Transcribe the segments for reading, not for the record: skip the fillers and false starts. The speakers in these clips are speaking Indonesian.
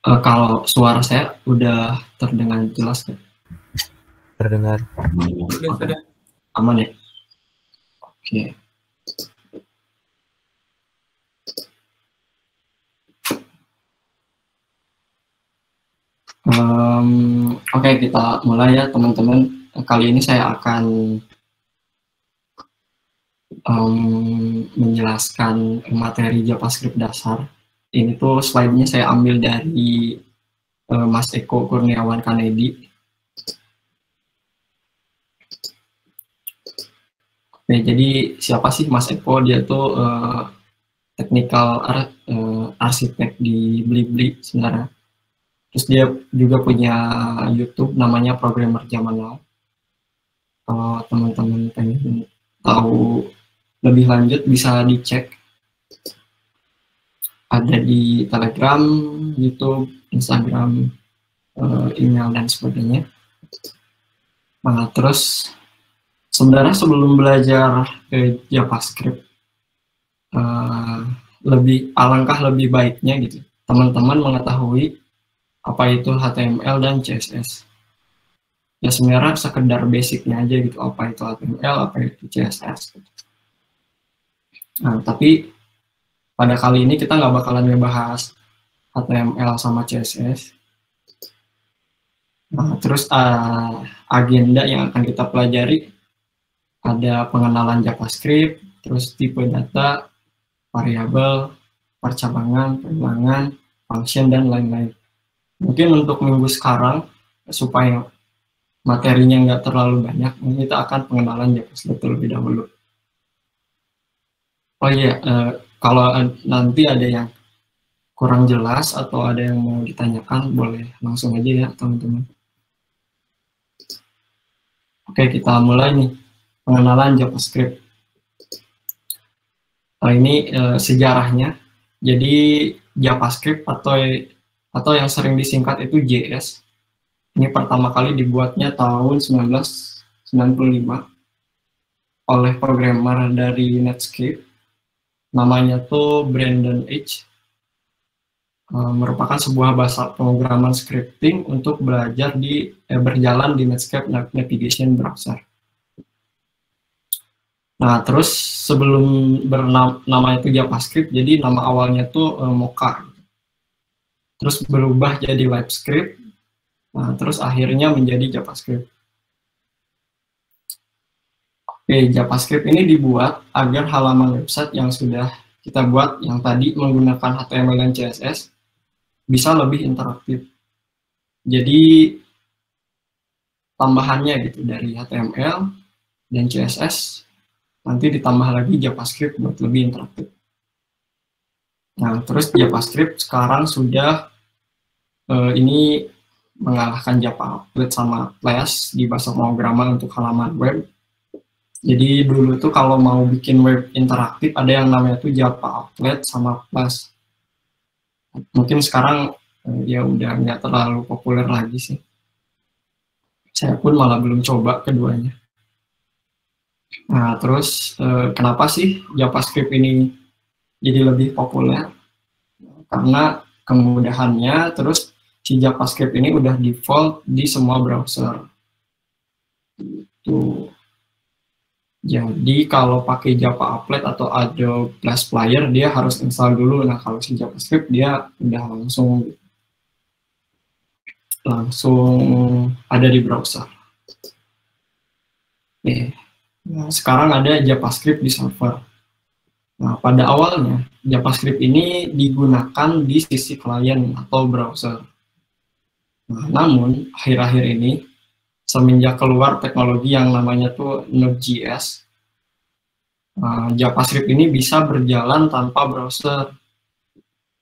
Kalau suara saya udah terdengar jelas kan? Terdengar. Okay. Aman ya? Oke. Oke, kita mulai ya teman-teman. Kali ini saya akan menjelaskan materi JavaScript dasar. Ini tuh slide-nya saya ambil dari Mas Eko Kurniawan Kanedi. Oke, jadi siapa sih Mas Eko? Dia tuh technical arsitek di Blibli sebenarnya. Terus dia juga punya YouTube namanya Programmer Zaman Now. Kalau teman-teman pengen tahu lebih lanjut bisa dicek. Ada di Telegram, YouTube, Instagram, email, dan sebagainya. Nah, terus sebenarnya sebelum belajar ke JavaScript, alangkah lebih baiknya gitu, teman-teman mengetahui apa itu HTML dan CSS. Ya sebenarnya sekedar basicnya aja gitu, apa itu HTML, apa itu CSS. Gitu. Nah, tapi pada kali ini kita nggak bakalan ngebahas HTML sama CSS. Nah, terus agenda yang akan kita pelajari ada pengenalan JavaScript, terus tipe data, variabel, percabangan, pengulangan, function, dan lain-lain. Mungkin untuk minggu sekarang, supaya materinya nggak terlalu banyak, kita akan pengenalan JavaScript terlebih dahulu. Oh iya, kalau nanti ada yang kurang jelas atau ada yang mau ditanyakan, boleh langsung aja ya teman-teman. Oke, kita mulai nih, pengenalan JavaScript. Ini sejarahnya. Jadi JavaScript atau yang sering disingkat itu JS. Ini pertama kali dibuatnya tahun 1995 oleh programmer dari Netscape. Namanya tuh Brandon H. Merupakan sebuah bahasa pemrograman scripting untuk belajar berjalan di Netscape Navigation Browser. Nah, terus sebelum bernama itu JavaScript, jadi nama awalnya tuh Mocha. Terus berubah jadi LiveScript, nah, terus akhirnya menjadi JavaScript. Oke, JavaScript ini dibuat agar halaman website yang sudah kita buat, yang tadi menggunakan HTML dan CSS, bisa lebih interaktif. Jadi, tambahannya gitu, dari HTML dan CSS, nanti ditambah lagi JavaScript buat lebih interaktif. Nah, terus JavaScript sekarang sudah ini mengalahkan Java Applet sama Flash di bahasa pemrograman untuk halaman web. Jadi dulu tuh kalau mau bikin web interaktif ada yang namanya tuh Java Applet sama Flash. Mungkin sekarang ya udah nggak terlalu populer lagi sih. Saya pun malah belum coba keduanya. Nah, terus kenapa sih JavaScript ini jadi lebih populer? Karena kemudahannya, terus si JavaScript ini udah default di semua browser. Gitu. Jadi kalau pakai Java Applet atau Adobe Flash Player, dia harus install dulu. Nah, kalau si JavaScript dia udah langsung ada di browser. Oke. Nah, sekarang ada JavaScript di server. Nah, pada awalnya JavaScript ini digunakan di sisi klien atau browser. Nah, namun akhir-akhir ini semenjak keluar teknologi yang namanya tuh Node.js, JavaScript ini bisa berjalan tanpa browser.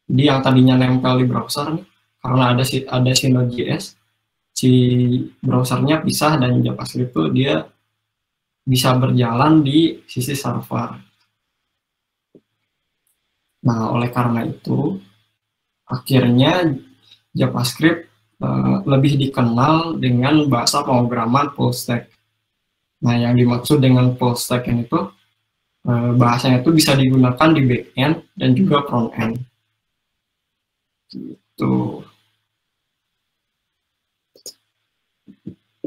Jadi yang tadinya nempel di browser nih, karena ada si Node.js, si browsernya pisah dan JavaScript itu dia bisa berjalan di sisi server. Nah, oleh karena itu, akhirnya JavaScript lebih dikenal dengan bahasa pemrograman full stack. Nah, yang dimaksud dengan full stack ini tuh bahasanya itu bisa digunakan di back-end dan juga front-end. Gitu.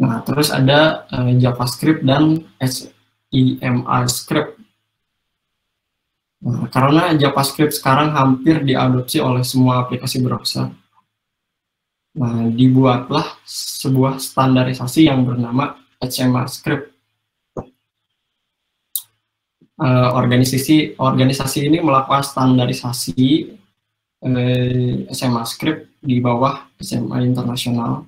Nah, terus ada JavaScript dan HTML script. Nah, karena JavaScript sekarang hampir diadopsi oleh semua aplikasi browser. Nah, dibuatlah sebuah standarisasi yang bernama HTML script. Organisasi ini melakukan standarisasi SMA script di bawah SMA internasional.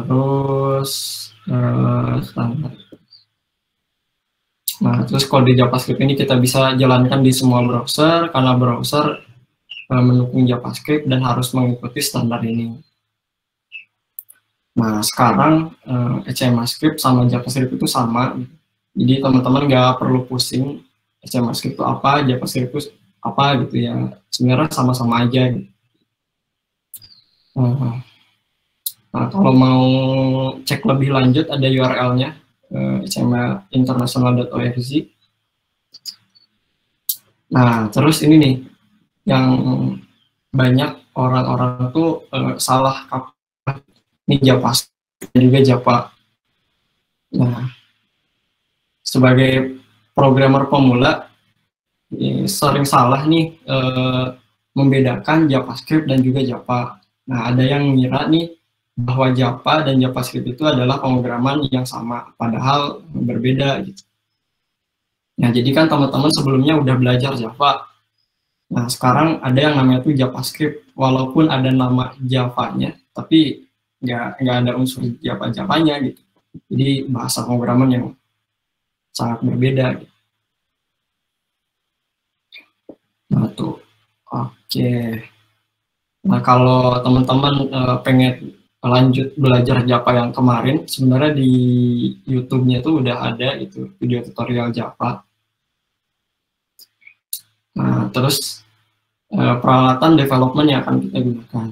Terus standar. Nah, terus kode JavaScript ini kita bisa jalankan di semua browser karena browser mendukung JavaScript dan harus mengikuti standar ini. Nah, sekarang HTML script sama JavaScript itu sama. Jadi teman-teman nggak perlu pusing HTML script itu apa, JavaScript itu apa gitu ya. Sebenarnya sama-sama aja. Gitu. Nah, kalau mau cek lebih lanjut ada URL-nya htmlinternational.org. Nah, terus ini nih yang banyak orang-orang tuh salah kaprah. Ini JavaScript dan juga Java. Nah, sebagai programmer pemula sering salah nih membedakan JavaScript dan juga Java. Nah, ada yang ngira nih bahwa Java dan JavaScript itu adalah pemrograman yang sama, padahal berbeda gitu. Nah, jadi kan teman-teman sebelumnya udah belajar Java. Nah, sekarang ada yang namanya tuh JavaScript, walaupun ada nama Java-nya, tapi nggak ada unsur Java-Javanya gitu. Jadi bahasa pemrograman yang sangat berbeda gitu. Nah, tuh. Oke. Nah, kalau teman-teman pengen lanjut belajar Java yang kemarin, sebenarnya di YouTube-nya tuh udah ada itu video tutorial Java. Nah, terus peralatan development yang akan kita gunakan.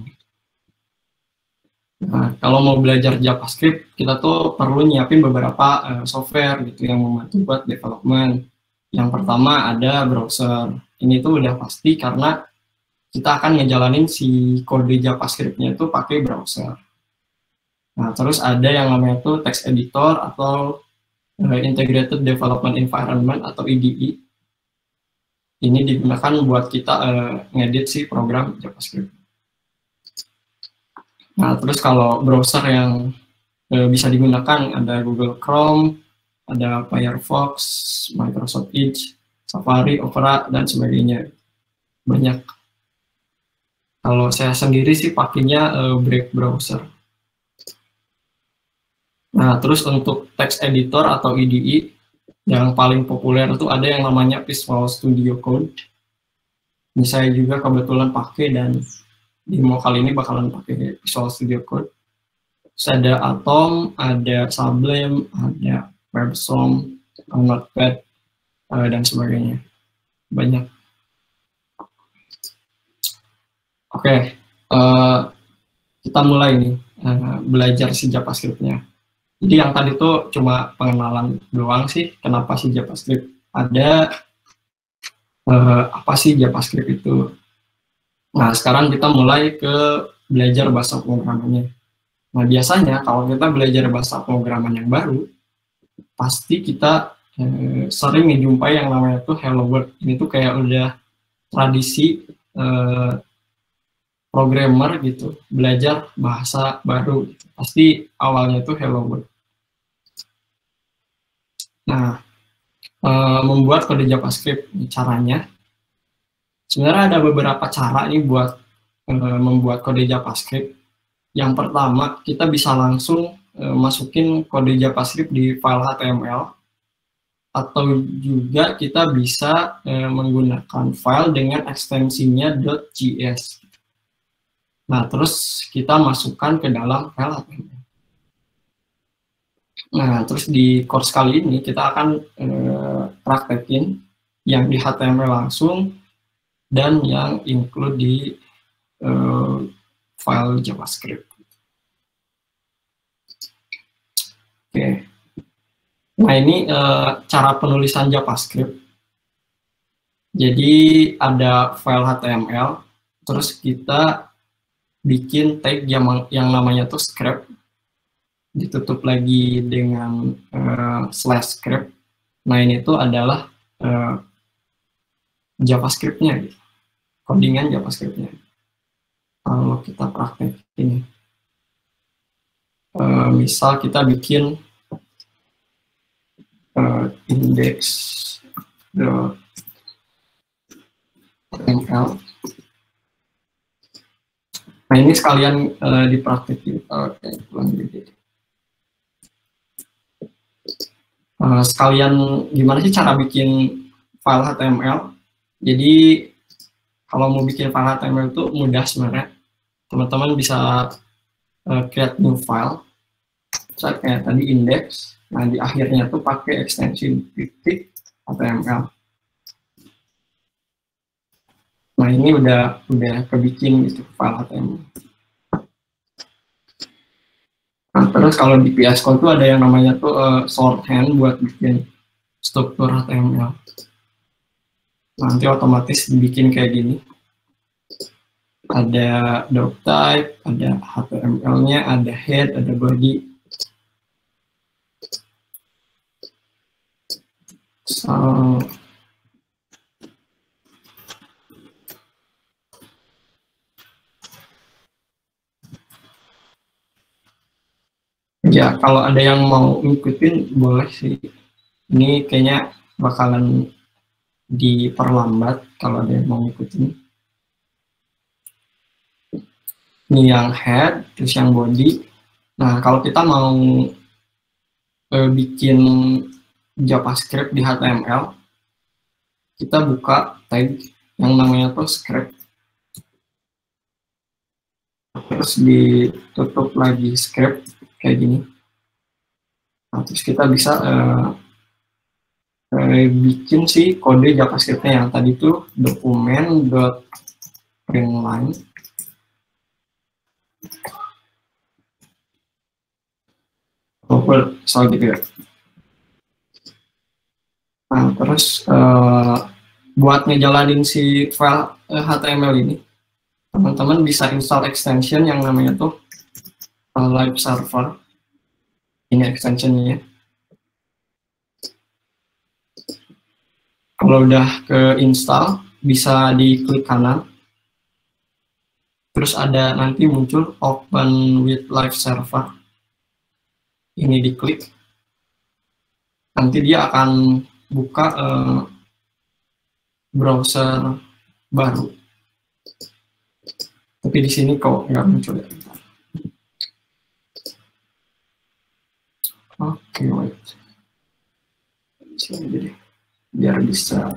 Nah, kalau mau belajar JavaScript, kita tuh perlu nyiapin beberapa software gitu yang membantu buat development. Yang pertama ada browser. Ini tuh udah pasti karena kita akan ngejalanin si kode JavaScript-nya itu pakai browser. Nah, terus ada yang namanya tuh text editor atau Integrated Development Environment atau IDE. Ini digunakan buat kita ngedit si program JavaScript. Nah, terus kalau browser yang bisa digunakan ada Google Chrome, ada Firefox, Microsoft Edge, Safari, Opera, dan sebagainya. Banyak. Kalau saya sendiri sih pakainya Brave browser. Nah, terus untuk text editor atau IDE, yang paling populer itu ada yang namanya Visual Studio Code. Ini saya juga kebetulan pakai dan demo kali ini bakalan pakai Visual Studio Code. Terus ada Atom, ada Sublime, ada WebStorm, Notepad, dan sebagainya. Banyak. Oke, kita mulai nih belajar si JavaScript-nya. Jadi yang tadi tuh cuma pengenalan doang sih, kenapa sih JavaScript ada, apa sih JavaScript itu. Nah, sekarang kita mulai ke belajar bahasa pemrogramannya. Nah, biasanya kalau kita belajar bahasa pemrograman yang baru, pasti kita sering menjumpai yang namanya tuh Hello World. Ini tuh kayak udah tradisi programmer gitu, belajar bahasa baru. Pasti awalnya tuh Hello World. Nah, membuat kode JavaScript caranya, sebenarnya ada beberapa cara nih buat membuat kode JavaScript. Yang pertama, kita bisa langsung masukin kode JavaScript di file HTML, atau juga kita bisa menggunakan file dengan ekstensinya .js. Nah, terus kita masukkan ke dalam file HTML. Nah, terus di course kali ini kita akan praktekin yang di HTML langsung dan yang include di file JavaScript. Oke. Nah, ini cara penulisan JavaScript. Jadi ada file HTML, terus kita bikin tag yang namanya tuh script. ditutup lagi dengan slash script. Nah ini tuh adalah JavaScript-nya, gitu. Codingan JavaScript-nya. Kalau kita praktek ini, misal kita bikin index.ml. Nah ini sekalian dipraktekin. Sekalian gimana sih cara bikin file HTML. Jadi kalau mau bikin file HTML itu mudah sebenarnya. Teman-teman bisa create new file. Saya kayak tadi index. Nah di akhirnya tuh pakai ekstensi .html. Nah ini udah kebikin gitu file HTML. Nah, terus kalau di VS Code tuh ada yang namanya tuh shorthand buat bikin struktur HTML. Nanti otomatis dibikin kayak gini. Ada doc type, ada HTML-nya, ada head, ada body. Ya, kalau ada yang mau ngikutin boleh sih. Ini kayaknya bakalan diperlambat kalau ada yang mau ngikutin. Ini yang head, terus yang body. Nah, kalau kita mau bikin JavaScript di HTML, kita buka tag yang namanya tuh script. Terus ditutup lagi script kayak gini. Nah, terus kita bisa bikin si kode JavaScript-nya yang tadi tuh dokumen.println. Soal gitu ya. Nah, terus buat ngejalanin si file HTML ini, teman-teman bisa install extension yang namanya tuh live server. Ini extensionnya. Kalau udah ke install, bisa diklik kanan. Terus ada nanti muncul open with live server. Ini diklik. Nanti dia akan buka browser baru. Tapi di sini kok nggak muncul ya. Oke, wait. Sini deh, biar bisa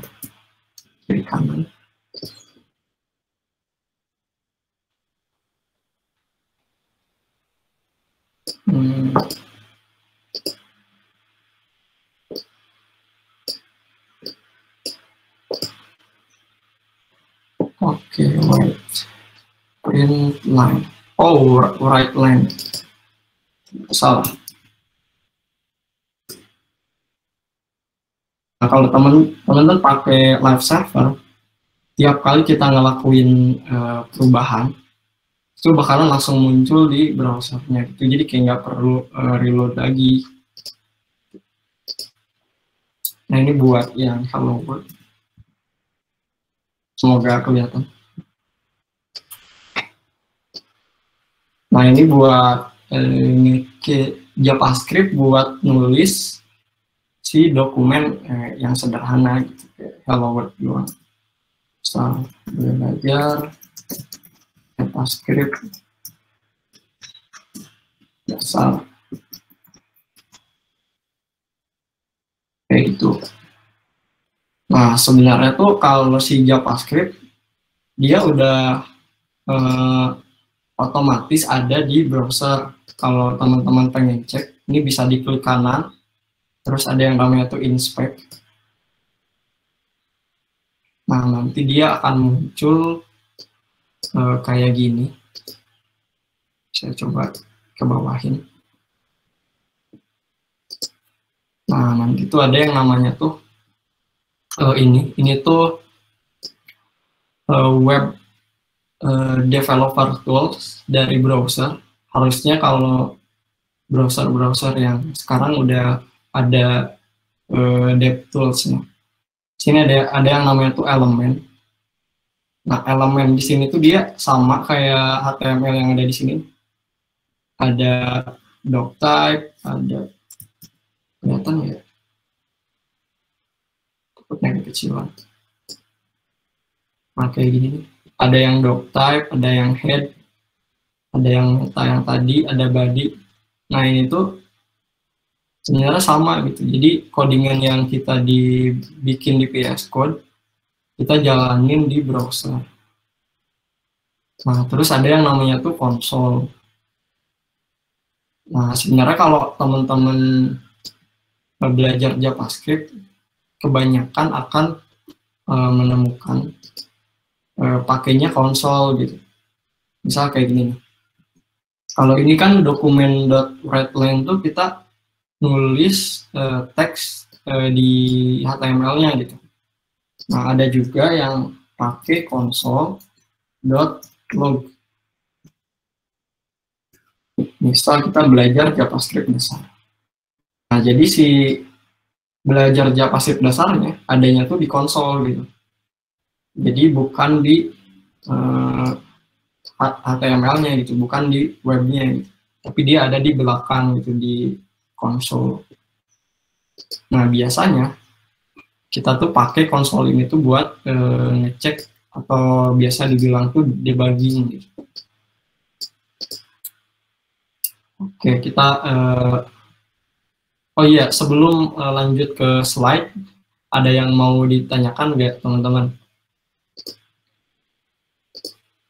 kiri kanan. Oke, wait. Print line. Oh, right line. Salah. Nah, kalau teman-teman pakai live server, tiap kali kita ngelakuin perubahan, itu bakalan langsung muncul di browsernya gitu. Jadi kayak nggak perlu reload lagi. Nah ini buat yang Hello World. Semoga kelihatan. Nah ini buat JavaScript buat nulis si dokumen yang sederhana gitu, Hello World doang. Misal belajar JavaScript dasar kayak gitu. Nah sebenarnya tuh kalau si JavaScript dia udah otomatis ada di browser. Kalau teman-teman pengen cek, ini bisa diklik kanan. Terus ada yang namanya tuh inspect. Nah, nanti dia akan muncul kayak gini. Saya coba ke bawahin. Nah, nanti tuh ada yang namanya tuh ini tuh web developer tools dari browser. Harusnya kalau browser-browser yang sekarang udah ada DevTools. Nah, sini ada yang namanya tuh Element. Nah, Element di sini tuh dia sama kayak HTML yang ada di sini. Ada doctype, ada kelihatan ya, takutnya kecilan. Nah, kayak gini. Ada yang doctype, ada yang head, ada yang meta yang tadi, ada body. Nah, ini tuh sebenarnya sama gitu. Jadi codingan yang kita dibikin di VS Code, kita jalanin di browser. Nah, terus ada yang namanya tuh konsol. Nah, sebenarnya kalau teman-teman belajar JavaScript, kebanyakan akan menemukan pakainya konsol gitu. Misal kayak gini. Kalau ini kan dokumen .writeline tuh kita nulis teks di HTML-nya gitu. Nah, ada juga yang pakai console.log. Misal kita belajar JavaScript dasar. Nah, jadi si belajar JavaScript dasarnya adanya tuh di konsol gitu. Jadi bukan di HTML-nya gitu, bukan di webnya gitu. Tapi dia ada di belakang gitu, di konsol. Nah, biasanya kita tuh pakai konsol ini tuh buat ngecek atau biasa dibilang tuh debugging gitu. Oke, kita oh iya, sebelum lanjut ke slide, ada yang mau ditanyakan nggak teman-teman?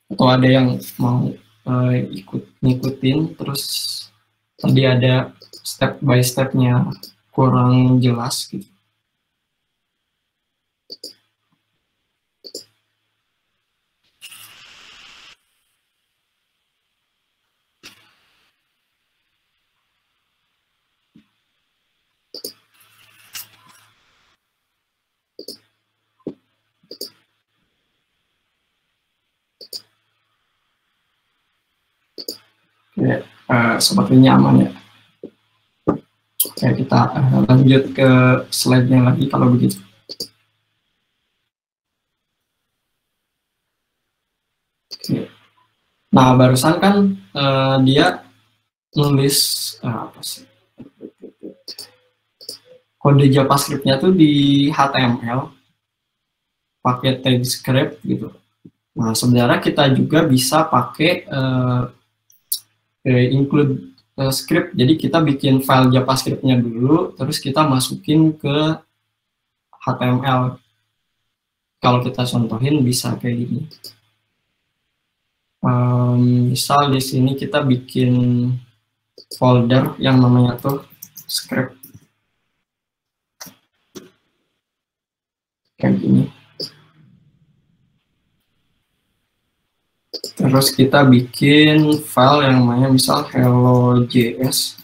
Atau ada yang mau ngikutin, terus tadi ada step by stepnya kurang jelas gitu. Oke, sepertinya aman ya. Oke, kita lanjut ke slide-nya lagi kalau begitu. Oke. Nah, barusan kan dia nulis apa sih? Kode JavaScript-nya tuh di HTML pakai TypeScript gitu. Nah, sebenarnya kita juga bisa pakai include script. Jadi kita bikin file JavaScript-nya dulu, terus kita masukin ke HTML. Kalau kita contohin bisa kayak gini. Misal di sini kita bikin folder yang namanya tuh script. Kayak gini. Terus kita bikin file yang namanya misal hello.js.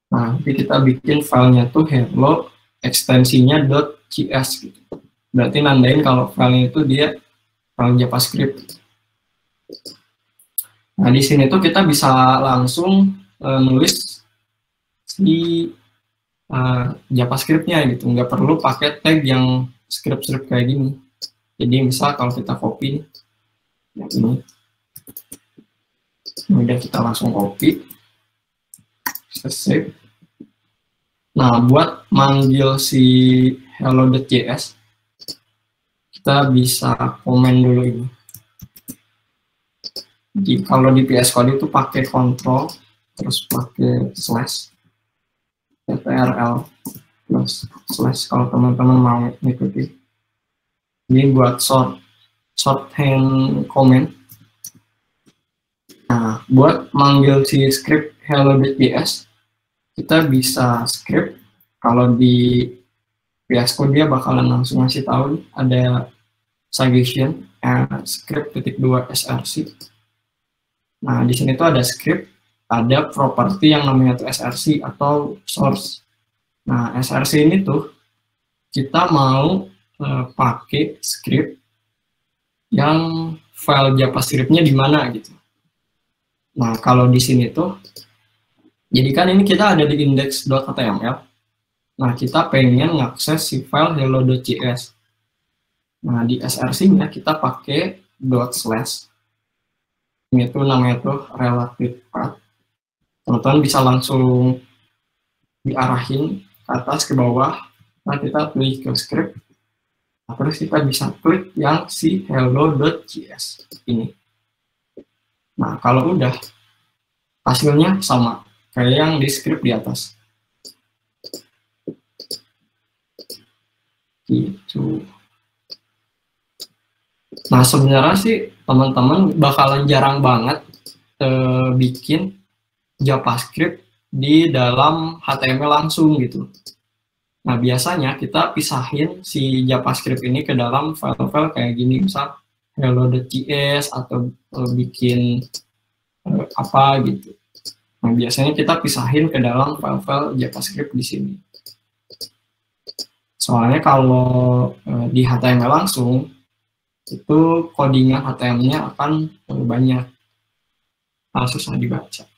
Nah, nanti kita bikin filenya tuh hello ekstensinya .js gitu. Berarti nandain kalau filenya itu dia file JavaScript. Nah, di sini tuh kita bisa langsung nulis di JavaScript-nya gitu, nggak perlu pakai tag yang script-script kayak gini. Jadi misal kalau kita copy yang ini, udah kita langsung copy, kita save. Nah, buat manggil si hello.js, kita bisa komen dulu ini. Jadi kalau di VS Code itu pakai control, terus pakai slash, ctrl plus slash kalau teman-teman mau ngikuti. Ini buat shorthand comment. Nah, buat manggil si script hello.js, kita bisa script. Kalau di VS Code dia bakalan langsung ngasih tahu ada suggestion script.2 src. Nah, di sini tuh ada script, ada properti yang namanya tuh src atau source. Nah, src ini tuh kita mau pakai script yang file JavaScript-nya di mana gitu. Nah, kalau di sini tuh Jadi kan ini kita ada di index.html. Nah, kita pengen ngakses si file hello.js. Nah, di src-nya kita pakai .slash. Ini tuh namanya tuh relative path. Teman-teman bisa langsung diarahin ke atas ke bawah. Nah, kita pilih ke script. Nah, terus kita bisa klik yang si hello.js ini. Nah, kalau udah, hasilnya sama kayak yang di script di atas. Gitu. Nah, sebenarnya sih teman-teman bakalan jarang banget bikin JavaScript di dalam HTML langsung gitu. Nah, biasanya kita pisahin si JavaScript ini ke dalam file-file kayak gini, misal hello.js atau bikin apa gitu. Nah, biasanya kita pisahin ke dalam file-file JavaScript di sini. Soalnya kalau di HTML langsung, itu codingan HTML-nya akan banyak, susah dibaca.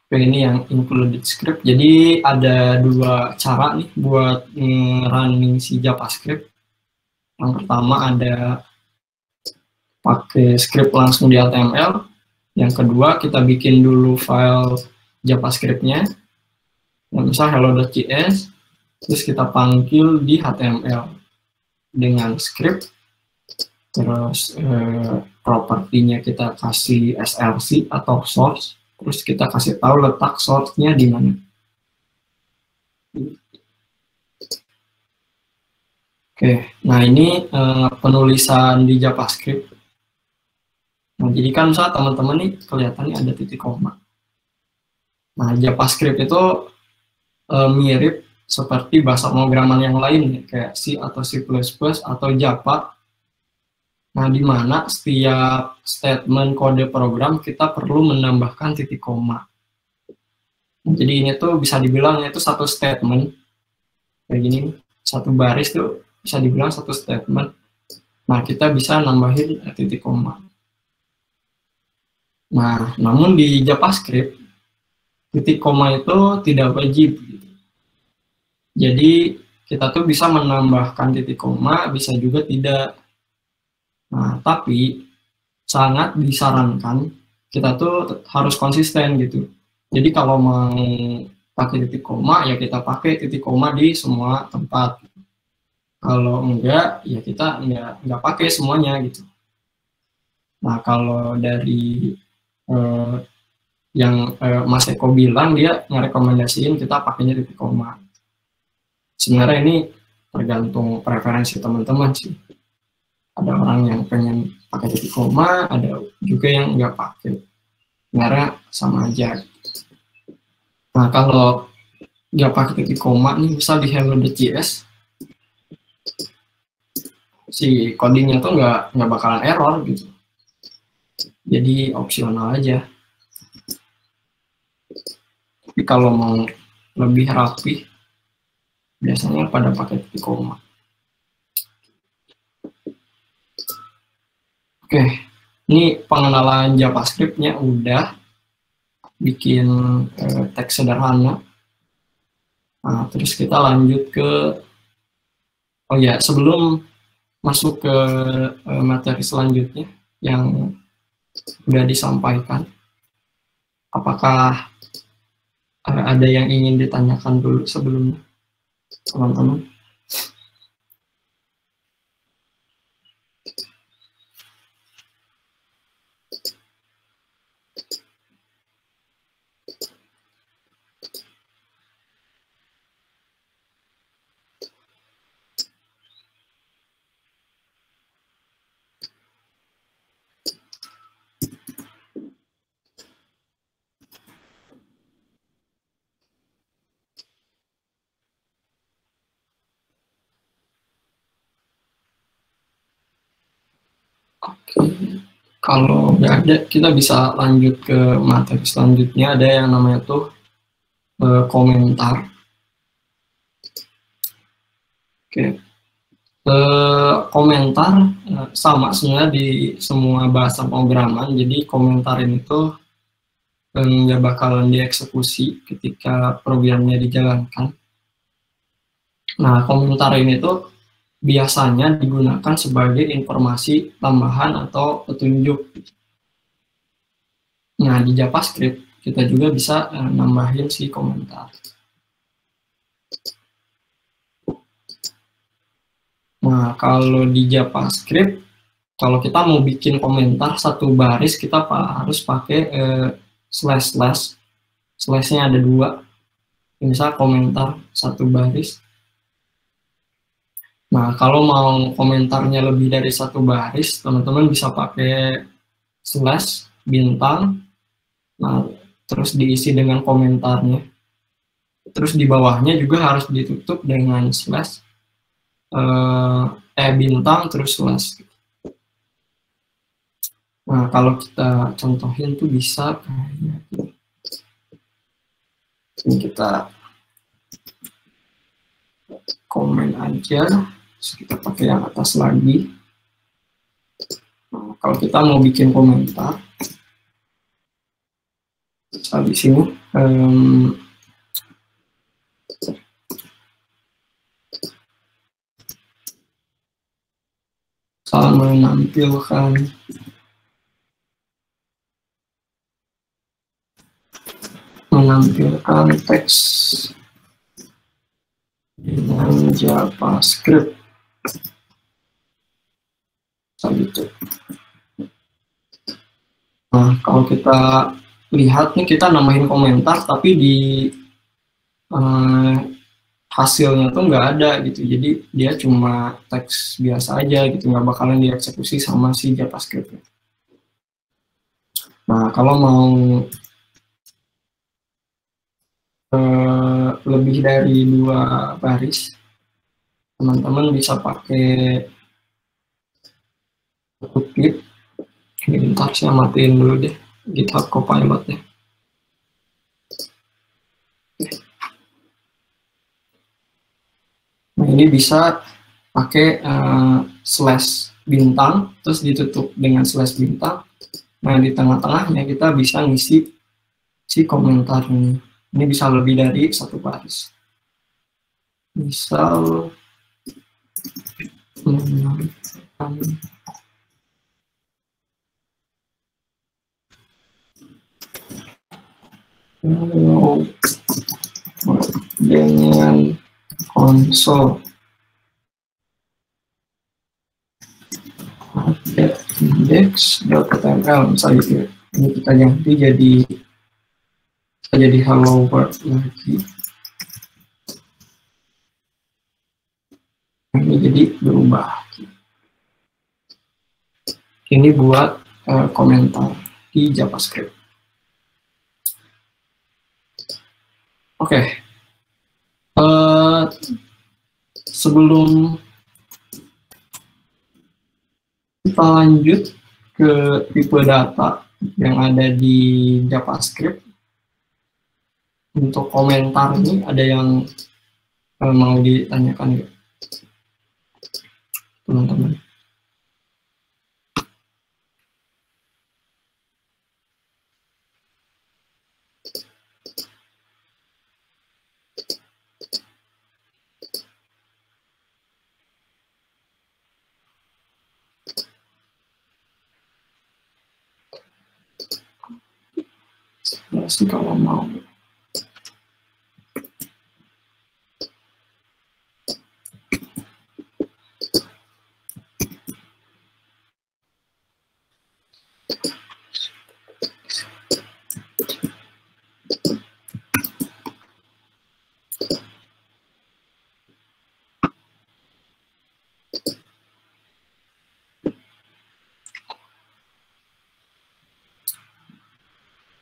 Oke, ini yang included script. Jadi ada dua cara nih buat running si JavaScript. Yang pertama ada pakai script langsung di HTML. Yang kedua kita bikin dulu file JavaScript-nya. Misal hello.js, terus kita panggil di HTML dengan script. Terus propertinya kita kasih src atau source. Terus kita kasih tahu letak source-nya di mana. Oke, nah ini penulisan di JavaScript. Nah, jadi kan misalnya teman-teman nih kelihatannya ada titik koma. Nah, JavaScript itu mirip seperti bahasa pemrograman yang lain, kayak C atau C++ atau Java. Nah, di mana setiap statement kode program kita perlu menambahkan titik koma. Jadi ini tuh bisa dibilang itu satu statement. Kayak gini, satu baris tuh bisa dibilang satu statement. Nah, kita bisa nambahin titik koma. Nah, namun di JavaScript, titik koma itu tidak wajib. Jadi, kita tuh bisa menambahkan titik koma, bisa juga tidak. Nah, tapi sangat disarankan kita tuh harus konsisten gitu. Jadi kalau mau pakai titik koma, ya kita pakai titik koma di semua tempat. Kalau enggak, ya kita enggak pakai semuanya gitu. Nah, kalau dari yang Mas Eko bilang, dia ngerekomendasiin kita pakainya titik koma. Sebenarnya ini tergantung preferensi teman-teman sih. Ada orang yang pengen pakai titik koma, ada juga yang nggak pakai. Sebenarnya sama aja. Nah, kalau nggak pakai titik koma nih, misal di hello.js, si codingnya tuh nggak bakalan error gitu. Jadi opsional aja. Tapi kalau mau lebih rapi, biasanya pada pakai titik koma. Oke, ini pengenalan JavaScript-nya udah. Bikin teks sederhana. Nah, terus kita lanjut ke, oh ya, sebelum masuk ke materi selanjutnya yang udah disampaikan, apakah ada yang ingin ditanyakan dulu sebelumnya, teman-teman? Oke, kalau nggak ada, kita bisa lanjut ke materi selanjutnya. Ada yang namanya tuh komentar. Oke. Komentar sama sebenarnya di semua bahasa pemrograman. Jadi komentar ini tuh nggak bakalan dieksekusi ketika programnya dijalankan. Nah, komentar ini tuh biasanya digunakan sebagai informasi tambahan atau petunjuk. Nah, di JavaScript kita juga bisa nambahin si komentar. Nah, kalau di JavaScript, kalau kita mau bikin komentar satu baris, kita harus pakai slash. Slashnya ada 2. Misal komentar satu baris. Nah, kalau mau komentarnya lebih dari satu baris, teman-teman bisa pakai slash, bintang, nah, terus diisi dengan komentarnya. Terus di bawahnya juga harus ditutup dengan slash, bintang, terus slash. Nah, kalau kita contohin tuh bisa kayak gini. Ini kita komen aja, terus kita pakai yang atas lagi. Nah, kalau kita mau bikin komentar, di sini saya menampilkan teks dengan JavaScript. Gitu. Nah, kalau kita lihat nih, kita nambahin komentar, tapi di hasilnya tuh nggak ada gitu. Jadi dia cuma teks biasa aja gitu, nggak bakalan dieksekusi sama si JavaScript. Nah, kalau mau lebih dari 2 baris, teman-teman bisa pakai kutip. Bentar, saya matiin dulu deh GitHub Copilot-nya. Nah, ini bisa pakai slash bintang, terus ditutup dengan slash bintang. Nah, di tengah-tengahnya kita bisa ngisi si komentar ini. Ini bisa lebih dari 1 baris. Misal dengan konsol index.html misalnya gitu. Ini kita ganti jadi hello world lagi. Ini jadi berubah. Ini buat komentar di JavaScript. Oke. Sebelum kita lanjut ke tipe data yang ada di JavaScript, untuk komentar ini ada yang mau ditanyakan ya, teman-teman? Sih kalau mau.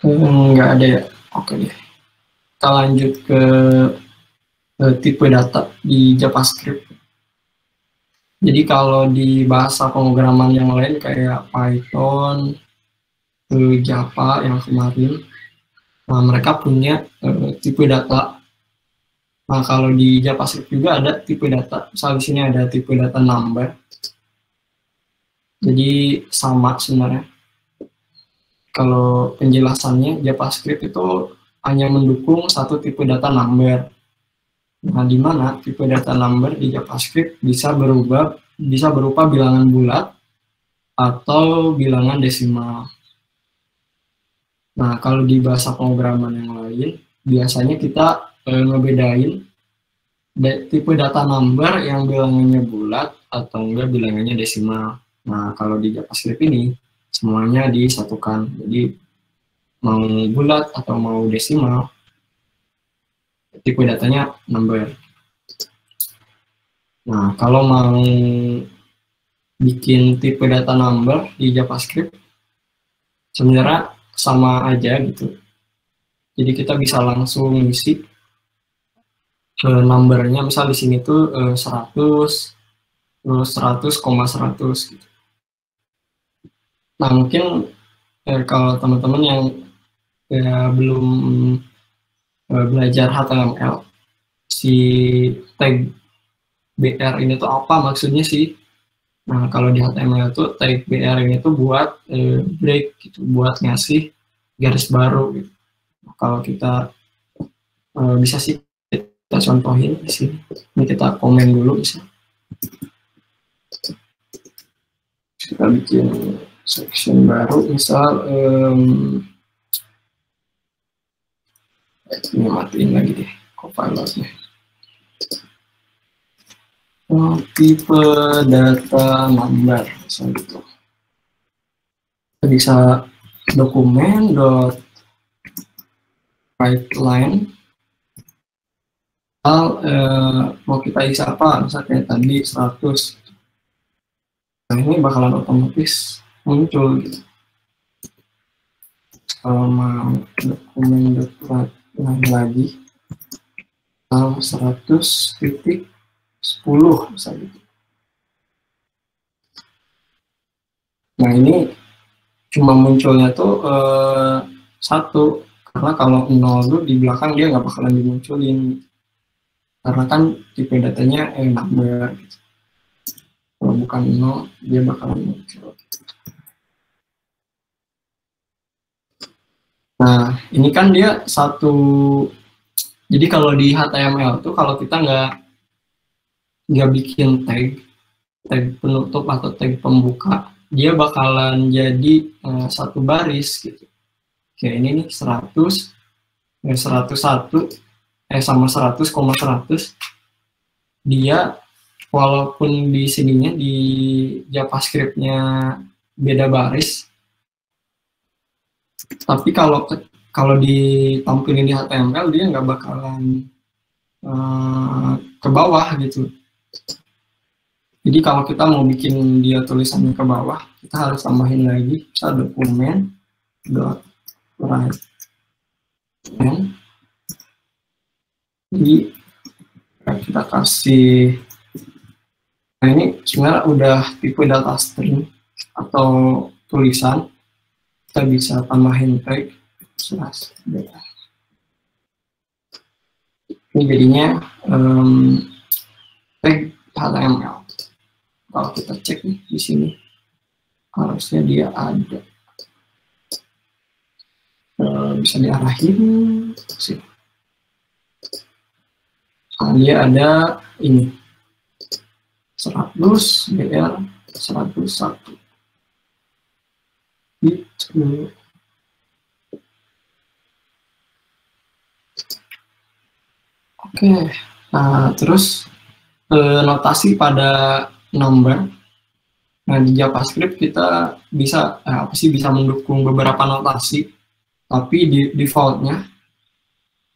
Nggak ada ya. Oke deh. Kita lanjut ke tipe data di JavaScript. Jadi kalau di bahasa pemrograman yang lain kayak Python, Java yang kemarin, nah mereka punya tipe data. Nah, kalau di JavaScript juga ada tipe data. Misal di sini ada tipe data number. Jadi sama sebenarnya. Kalau penjelasannya JavaScript itu hanya mendukung satu tipe data number. Nah, di mana tipe data number di JavaScript bisa berupa bilangan bulat atau bilangan desimal. Nah, kalau di bahasa pemrograman yang lain, biasanya kita ngebedain tipe data number yang bilangannya bulat atau enggak bilangannya desimal. Nah, kalau di JavaScript ini semuanya disatukan. Jadi mau bulat atau mau desimal, tipe datanya number. Nah, kalau mau bikin tipe data number di JavaScript, sebenarnya sama aja gitu. Jadi kita bisa langsung ngisi numbernya, misal di sini tuh 100, terus 100,100 gitu. Nah, mungkin kalau teman-teman yang belum belajar HTML, si tag BR ini tuh apa maksudnya sih? Nah, kalau di HTML itu tag BR ini tuh buat break gitu, buat ngasih garis baru gitu. Nah, kalau kita bisa sih kita contohin di sini. Ini kita komen dulu bisa. Kita bikin section baru, misal ini matiin lagi deh compilernya. Tipe data number, misalnya gitu. Kita bisa dokumen dot write line. Mau kita isi apa? Misalnya kayak tadi 100. Nah, ini bakalan otomatis muncul gitu. Kalau mau dokumen dot write line lagi, 100,10 misalnya gitu. Nah, ini cuma munculnya tuh 1, karena kalau 0 tuh di belakang dia nggak bakalan dimunculin, karena kan tipe datanya number gitu. Kalau bukan 0 dia bakalan muncul. Nah, ini kan dia satu. Jadi kalau di HTML tuh kalau kita nggak bikin tag penutup atau tag pembuka, dia bakalan jadi satu baris gitu. Kayak ini nih 100, 101 sama 100,100. Dia walaupun di sininya di JavaScript-nya beda baris, tapi kalau ditampilin di HTML dia nggak bakalan ke bawah gitu. Jadi kalau kita mau bikin dia tulisannya ke bawah, kita harus tambahin lagi bisa dokumen dot write line. Jadi kita kasih, nah ini sebenarnya udah tipe data string atau tulisan. Kita bisa tambahin tag /data. Ini jadinya tag HTML. Kalau kita cek nih di sini, harusnya dia ada. Bisa diarahin sih. Nah, dia ada ini 100 BR 101 gitu. Oke, nah terus notasi pada number. Nah, di JavaScript kita bisa bisa mendukung beberapa notasi, tapi di defaultnya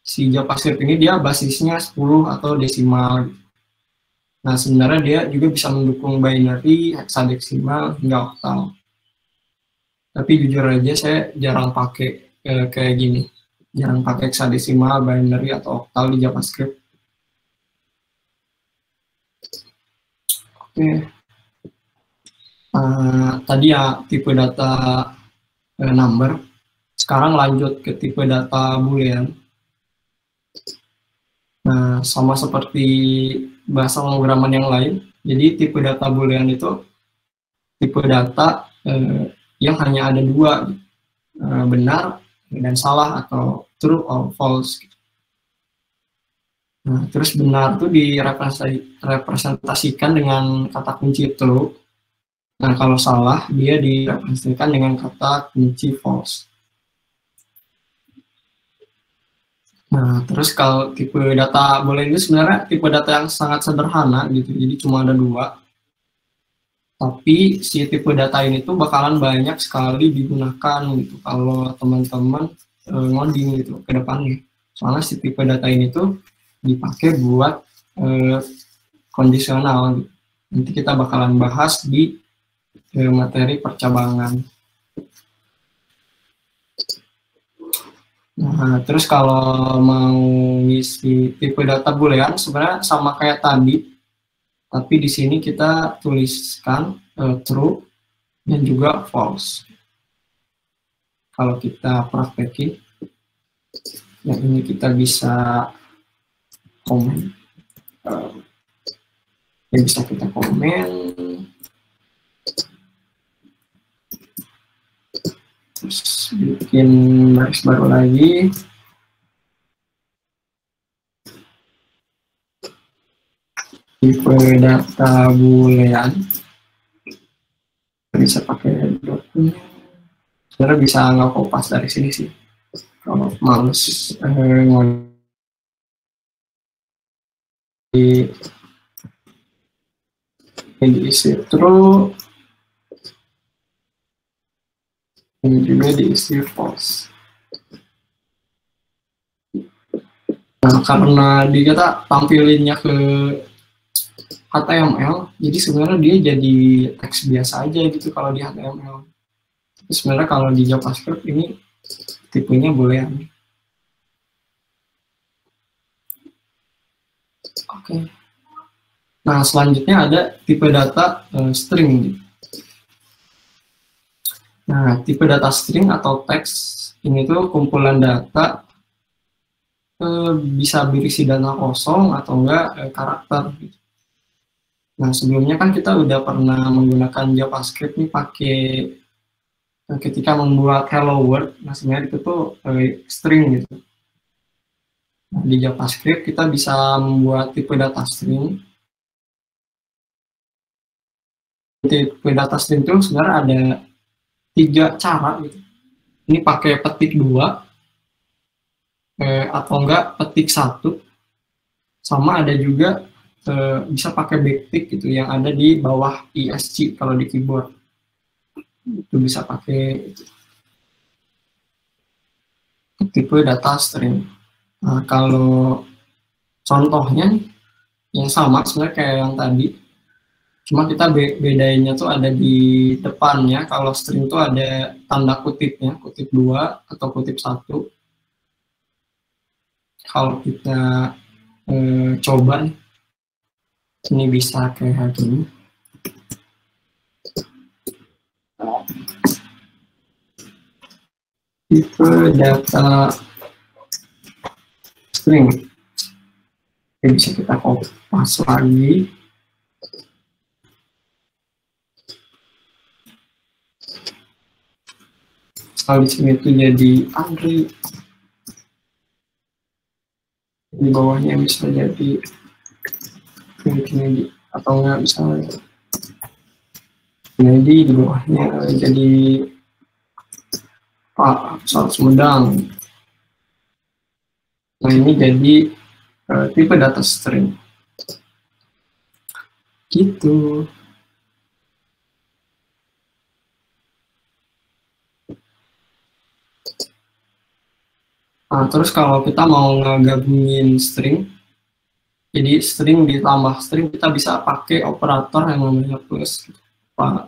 si JavaScript ini dia basisnya 10 atau desimal. Nah, sebenarnya dia juga bisa mendukung binary, hexadecimal, hingga oktal. Tapi jujur aja saya jarang pakai kayak gini. Jarang pakai hexadecimal, binary, atau oktal di JavaScript. Oke. Tadi ya tipe data number. Sekarang lanjut ke tipe data boolean. Nah, sama seperti bahasa pemrograman yang lain, jadi tipe data boolean itu tipe data yang hanya ada dua, benar dan salah atau true or false. Nah, terus benar itu direpresentasikan dengan kata kunci true. Nah, kalau salah dia direpresentasikan dengan kata kunci false. Nah, terus kalau tipe data boolean itu sebenarnya tipe data yang sangat sederhana gitu, jadi cuma ada dua. Tapi si tipe data ini tuh bakalan banyak sekali digunakan gitu kalau teman-teman ngoding gitu ke depannya. Soalnya si tipe data ini tuh dipakai buat kondisional gitu. Nanti kita bakalan bahas di materi percabangan. Nah, terus kalau mau ngisi tipe data boolean sebenarnya sama kayak tadi, tapi di sini kita tuliskan true dan juga false. Kalau kita praktekin, yang ini kita bisa komen. Yang bisa kita komen. Terus bikin baris baru lagi. Tipe data boolean. Bisa pakai dokumen. Sebenarnya bisa nggak kopas dari sini sih. Kalau males diisi true, ini juga diisi false. Nah, karena kita tampilinnya ke HTML, jadi sebenarnya dia jadi teks biasa aja gitu kalau di HTML. Tapi sebenarnya kalau di JavaScript ini tipenya boolean. Oke. Nah, selanjutnya ada tipe data string. Nah, tipe data string atau teks ini tuh kumpulan data bisa berisi data kosong atau enggak karakter. Nah, sebelumnya kan kita udah pernah menggunakan JavaScript nih pakai ketika membuat hello world, nah sebenarnya itu tuh string gitu. Nah, di JavaScript kita bisa membuat tipe data string. Tipe data string itu sebenarnya ada 3 cara gitu. Ini pakai petik 2 atau enggak petik 1, sama ada juga bisa pakai backtick gitu yang ada di bawah ISC kalau di keyboard. Itu bisa pakai tipe data string. Nah, kalau contohnya yang sama sebenarnya kayak yang tadi, cuma kita bedainnya tuh ada di depannya. Kalau string tuh ada tanda kutipnya, kutip 2 atau kutip 1. Kalau kita coba ini bisa kayak gini. Tipe data string. Ini bisa kita kopas lagi. Kalau di sini itu jadi Andri, di bawahnya bisa jadi ini atau enggak bisa jadi di bawahnya jadi Pak Sumedang. Nah, ini jadi tipe data string gitu. Nah, terus kalau kita mau ngegabungin string, jadi string ditambah string, kita bisa pakai operator yang namanya plus,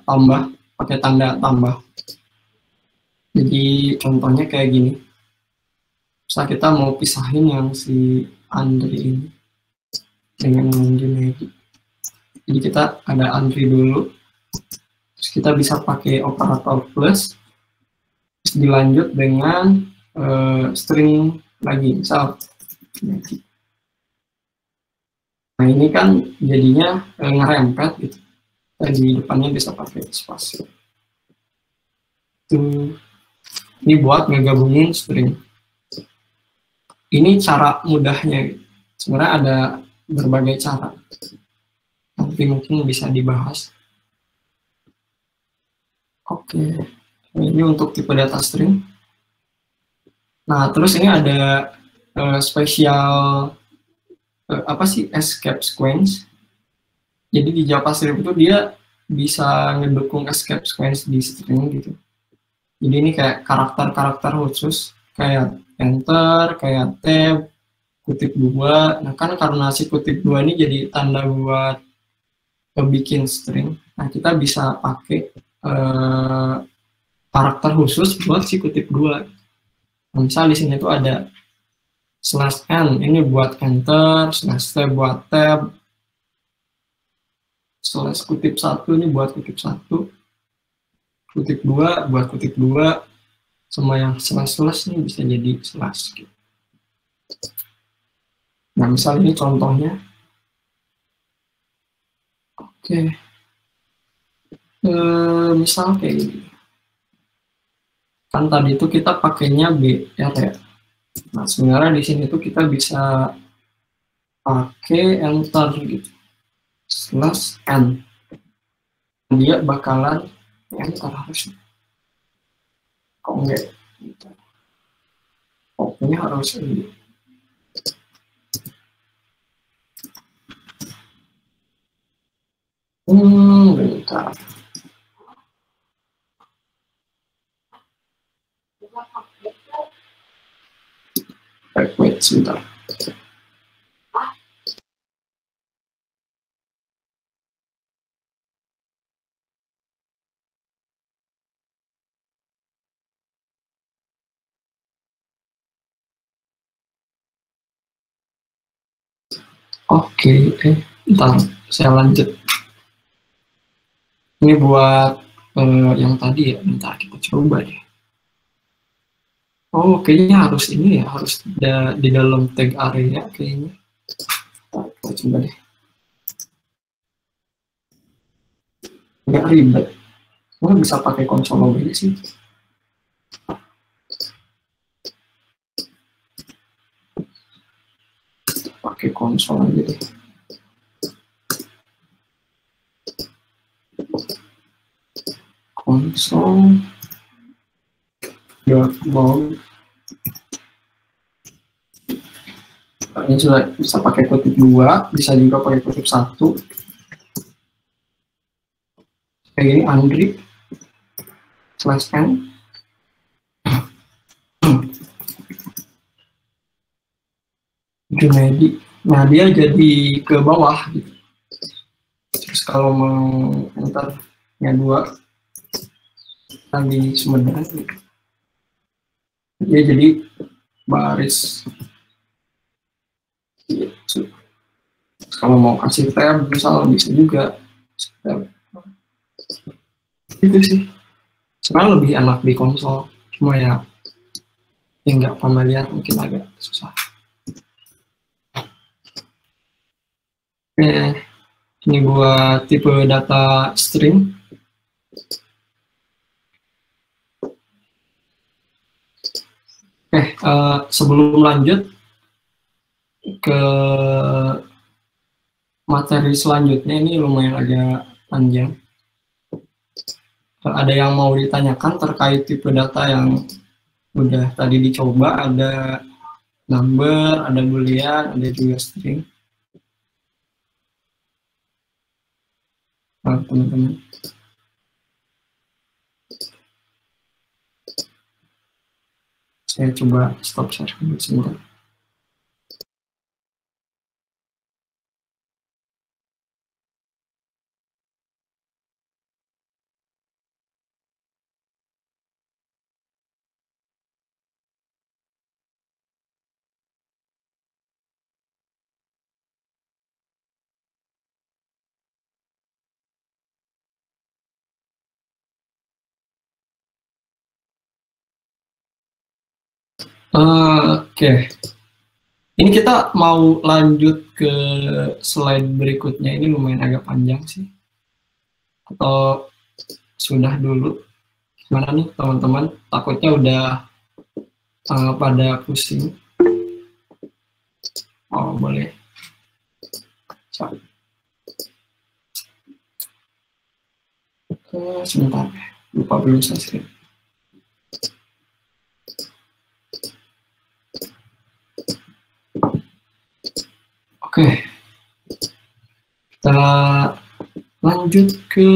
tambah, pakai tanda tambah. Jadi contohnya kayak gini. Misal kita mau pisahin yang si Andri ini dengan Junedi. Jadi kita ada Andri dulu, terus kita bisa pakai operator plus, terus dilanjut dengan string lagi, misal Nah ini kan jadinya ngerempet gitu. Di depannya bisa pakai spasi. Ini buat ngegabungin string. Ini cara mudahnya. Sebenarnya ada berbagai cara. Nanti mungkin bisa dibahas. Oke, ini untuk tipe data string. Nah, terus ini ada spesial apa sih escape sequence. Jadi di JavaScript itu dia bisa ngedukung escape sequence di string gitu. Jadi ini kayak karakter-karakter khusus kayak enter, kayak tab, kutip dua. Nah kan karena si kutip dua ini jadi tanda buat bikin string. Nah kita bisa pakai karakter khusus buat si kutip dua. Nah, misal di sini tuh ada slash n ini buat enter, slash t buat tab, slash kutip satu ini buat kutip satu, kutip dua buat kutip dua, semua yang slash ini bisa jadi slash. Nah misal ini contohnya. Oke. Misal kayak gini. Kan tadi itu kita pakainya BR ya. Nah, sebenarnya di sini tuh kita bisa pakai enter gitu. Slash n. Dia bakalan enter harusnya. Kok enggak? Pokoknya harus ini. Bentar. Wait, sebentar. Oke, bentar. Saya lanjut. Ini buat yang tadi ya. Bentar, kita coba deh. Oh, kayaknya harus ini ya, harus di dalam tag area kayaknya. Kita coba deh. Nggak ribet. Nggak bisa pakai konsol lagi sih. Pakai konsol aja deh. Konsol. Log. Ini sudah bisa pakai kutip 2, bisa juga pakai kutip 1. Kayak gini, Andri slash n. Junedi. Nah, dia jadi ke bawah gitu. Terus kalau mau entarnya 2 lagi Sumedang gitu. Dia jadi baris gitu. Kalau mau kasih tab misalnya bisa juga tab. Itu sih sebenarnya lebih enak di konsol, cuma ya nggak familiar mungkin agak susah. Ini buat tipe data string. Sebelum lanjut ke materi selanjutnya, ini lumayan agak panjang. Ada yang mau ditanyakan terkait tipe data yang udah tadi dicoba? Ada number, ada boolean, ada juga string. Nah, teman-teman. Saya coba stop share sebentar. Oke. Ini kita mau lanjut ke slide berikutnya, ini lumayan agak panjang sih. Atau sudah dulu? Gimana nih teman-teman? Takutnya udah pada pusing. Oh, boleh. Sorry. Sebentar, lupa belum selesai. Oke, kita lanjut ke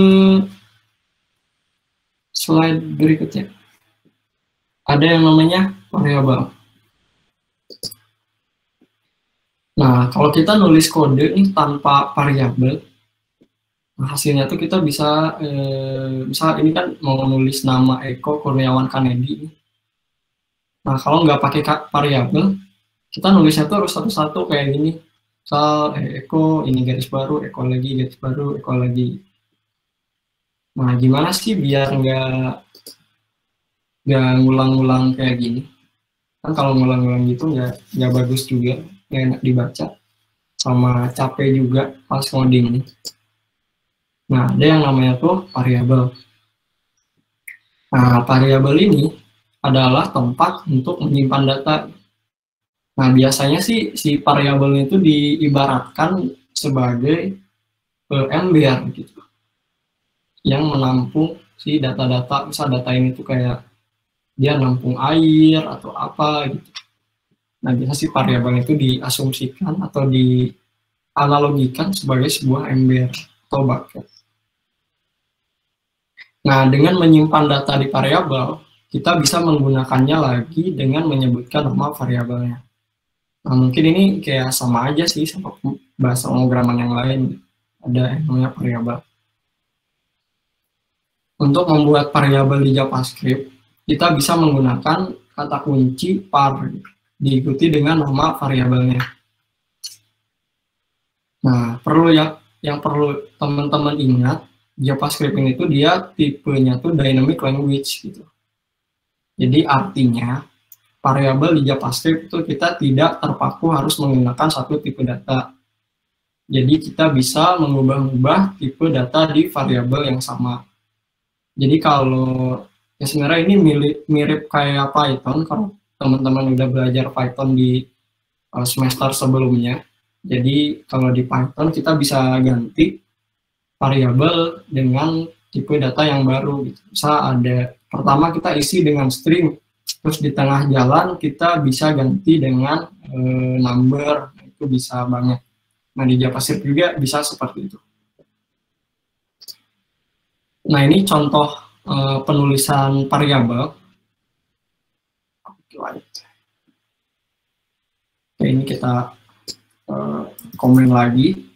slide berikutnya. Ada yang namanya variabel. Nah, kalau kita nulis kode ini tanpa variabel, hasilnya tuh kita bisa, misal ini kan mau nulis nama Eko Kurniawan Kanedi. Nah, kalau nggak pakai variabel, kita nulisnya tuh harus satu-satu kayak gini. Misal Eko, ini garis baru, Eko lagi, garis baru, Eko lagi. Nah, gimana sih biar nggak ngulang-ngulang kayak gini? Kan kalau ngulang-ngulang gitu nggak bagus juga, nggak enak dibaca, sama capek juga pas ngoding. Nah, ada yang namanya tuh variabel. Nah, variabel ini adalah tempat untuk menyimpan data. Nah, biasanya sih si variabel itu diibaratkan sebagai ember gitu, yang menampung si data-data. Misal data ini tuh kayak dia nampung air atau apa gitu. Nah, biasa si variabel itu diasumsikan atau dianalogikan sebagai sebuah ember atau bucket. Nah, dengan menyimpan data di variabel, kita bisa menggunakannya lagi dengan menyebutkan nama variabelnya. Nah, mungkin ini kayak sama aja sih sama bahasa pemrograman yang lain. Ada yang namanya variabel. Untuk membuat variabel di JavaScript, kita bisa menggunakan kata kunci var diikuti dengan nama variabelnya. Nah, yang perlu teman-teman ingat, JavaScript ini tuh dia tipenya tuh dynamic language gitu. Jadi artinya variabel di JavaScript itu kita tidak terpaku harus menggunakan satu tipe data. Jadi kita bisa mengubah-ubah tipe data di variabel yang sama. Jadi kalau ya sebenarnya ini mirip kayak Python, kalau teman-teman udah belajar Python di semester sebelumnya. Jadi kalau di Python kita bisa ganti variabel dengan tipe data yang baru gitu. Misal ada pertama kita isi dengan string, terus di tengah jalan kita bisa ganti dengan number, itu bisa banget. Nah, di JavaScript juga bisa seperti itu. Nah, ini contoh penulisan variabel. Oke, ini kita komen lagi.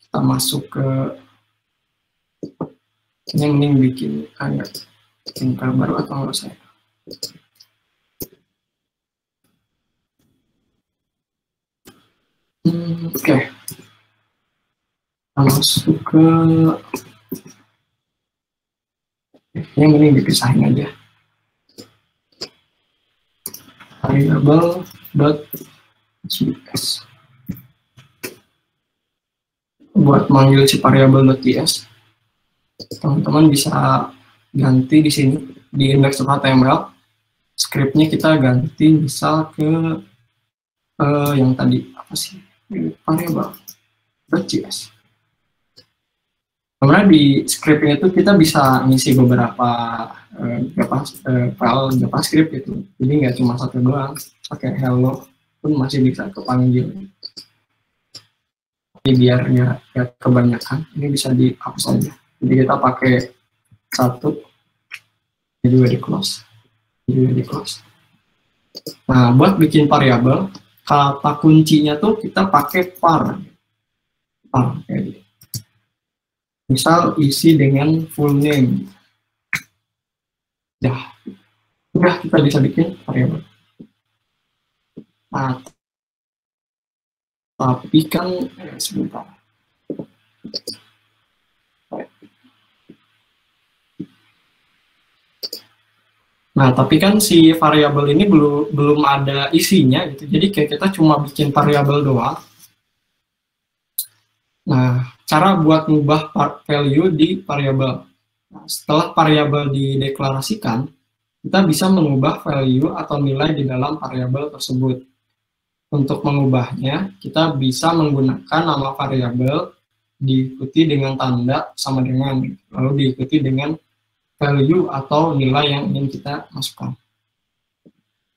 Kita masuk ke ini, mending bikin file baru atau nggak usah. Oke. Kita masuk ke ini, mending dipisahin aja. Variable.js. Buat manggil si variable.js, teman-teman bisa ganti di sini di index.html. Scriptnya kita ganti misal ke yang tadi apa sih, variable.js. Kemudian di scriptnya itu kita bisa ngisi beberapa file JavaScript gitu. Jadi nggak cuma satu doang, pakai hello pun masih bisa kepanggil. Jadi biar nggak kebanyakan, ini bisa dihapus aja. Jadi kita pakai satu, ini juga di close, ini juga di close. Nah, buat bikin variabel, kata kuncinya tuh kita pakai var kayak gitu. Misal isi dengan full name. Ya, udah kita bisa bikin variabel. Nah, tapi kan sebentar. Nah, tapi kan si variabel ini belum ada isinya gitu. Jadi kayak kita cuma bikin variabel doang. Nah, cara buat ngubah value di variabel. Nah, setelah variabel dideklarasikan, kita bisa mengubah value atau nilai di dalam variabel tersebut. Untuk mengubahnya, kita bisa menggunakan nama variabel diikuti dengan tanda sama dengan, lalu diikuti dengan value atau nilai yang ingin kita masukkan.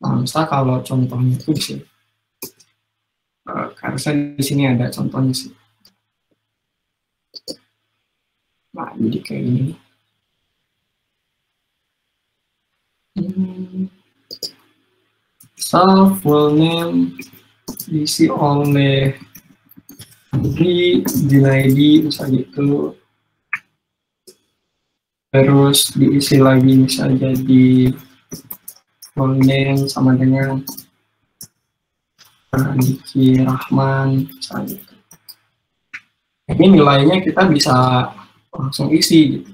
Nah, misal kalau contohnya itu di sini, harusnya di sini ada contohnya sih. Nah, jadi kayak gini. Misal full name diisi oleh Andri Junaidi misalnya gitu. Terus diisi lagi misalnya jadi full name sama dengan Diki Rahman misalnya gitu. Ini nilainya kita bisa langsung isi gitu.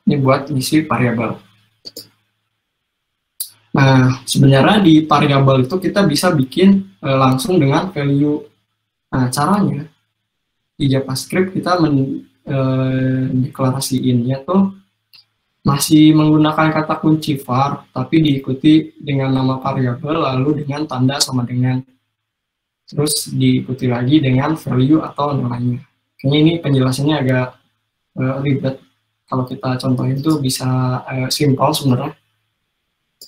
Ini buat isi variabel. Nah, sebenarnya di variabel itu kita bisa bikin langsung dengan value. Nah, caranya di JavaScript kita mendeklarasiinnya tuh masih menggunakan kata kunci var, tapi diikuti dengan nama variabel lalu dengan tanda sama dengan, terus diikuti lagi dengan value atau nilainya. Kayaknya ini penjelasannya agak ribet. Kalau kita contohin itu bisa simpel sebenarnya.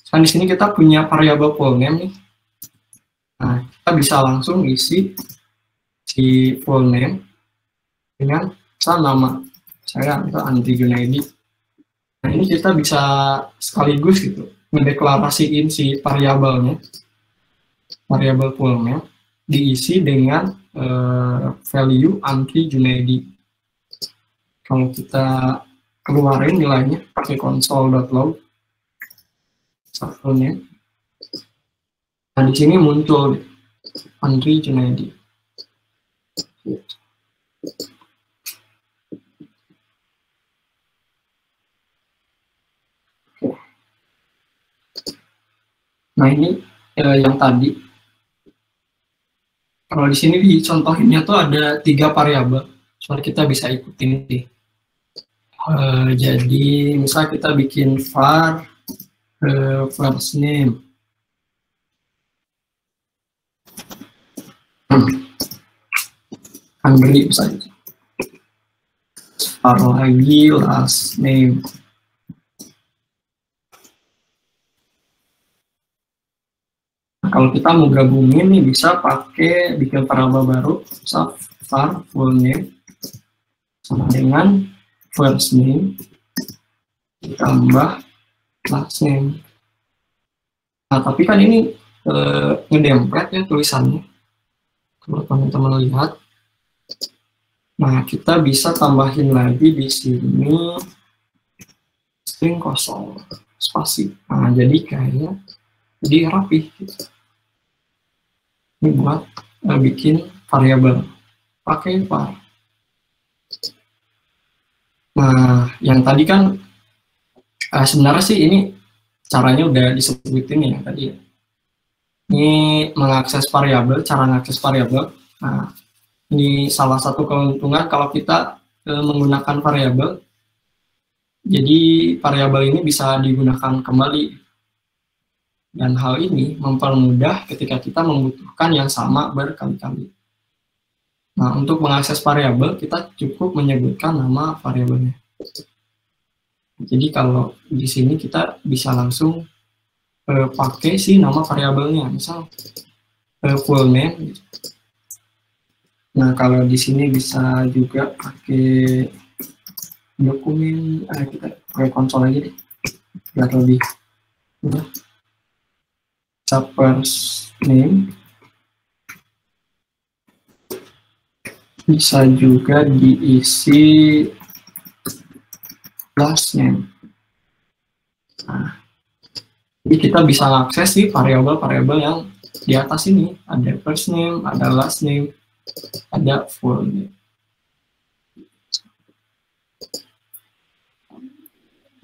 Kan di sini kita punya variabel full name nih. Nah, kita bisa langsung isi si full name dengan nama. Saya itu Andri Junaidi. Nah, ini kita bisa sekaligus gitu mendeklarasiin si variabelnya, variabel full name diisi dengan value Andri Junaidi. Kalau kita keluarin nilainya pakai console.log full name. Nah, di sini muncul Andri Junaidi. Nah, ini yang tadi. Kalau di sini dicontohinnya tuh ada 3 variabel. Soalnya kita bisa ikutin nih. Jadi, misal kita bikin var first name. Andri misalnya. Var lagi last name. Nah, kalau kita mau gabungin nih bisa pakai bikin variabel baru, misal var full name sama dengan first name ditambah last name. Nah, tapi kan ini ngedempet ya tulisannya. Kalau teman-teman lihat. Nah, kita bisa tambahin lagi di sini string kosong spasi. Nah, jadi kayak jadi rapi gitu. Ini buat bikin variabel pakai var. Nah, yang tadi kan sebenarnya sih ini caranya udah disebutin ya tadi ya. Ini mengakses variabel, cara mengakses variabel. Nah, ini salah satu keuntungan kalau kita menggunakan variabel. Jadi variabel ini bisa digunakan kembali. Dan hal ini mempermudah ketika kita membutuhkan yang sama berkali-kali. Nah, untuk mengakses variabel kita cukup menyebutkan nama variabelnya. Jadi kalau di sini kita bisa langsung pakai si nama variabelnya, misal full name. Nah, kalau di sini bisa juga pakai dokumen, kita pakai konsol aja deh, biar lebih mudah. First name bisa juga diisi last name. Nah, jadi kita bisa akses di variabel-variabel yang di atas ini. Ada first name, ada last name, ada full name.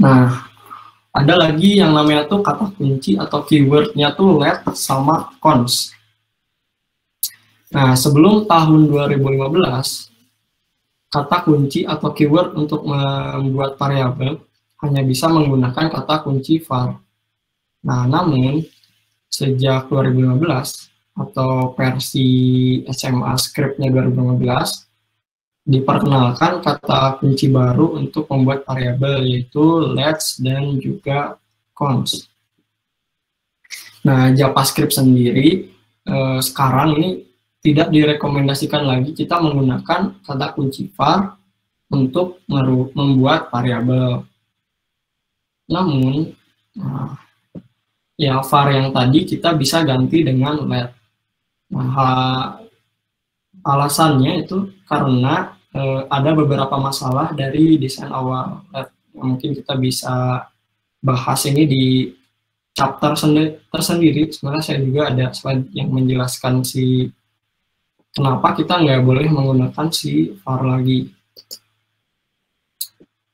Nah, ada lagi yang namanya tuh kata kunci atau keywordnya tuh let sama cons. Nah, sebelum tahun 2015, kata kunci atau keyword untuk membuat variabel hanya bisa menggunakan kata kunci var. Nah, namun sejak 2015 atau versi SMA scriptnya 2015, diperkenalkan kata kunci baru untuk membuat variabel, yaitu lets dan juga cons. Nah, JavaScript sendiri sekarang ini tidak direkomendasikan lagi kita menggunakan kata kunci var untuk membuat variabel. Namun, ya var yang tadi kita bisa ganti dengan let. Nah, alasannya itu karena ada beberapa masalah dari desain awal let. Mungkin kita bisa bahas ini di chapter tersendiri. Sebenarnya saya juga ada slide yang menjelaskan kenapa kita nggak boleh menggunakan si var lagi.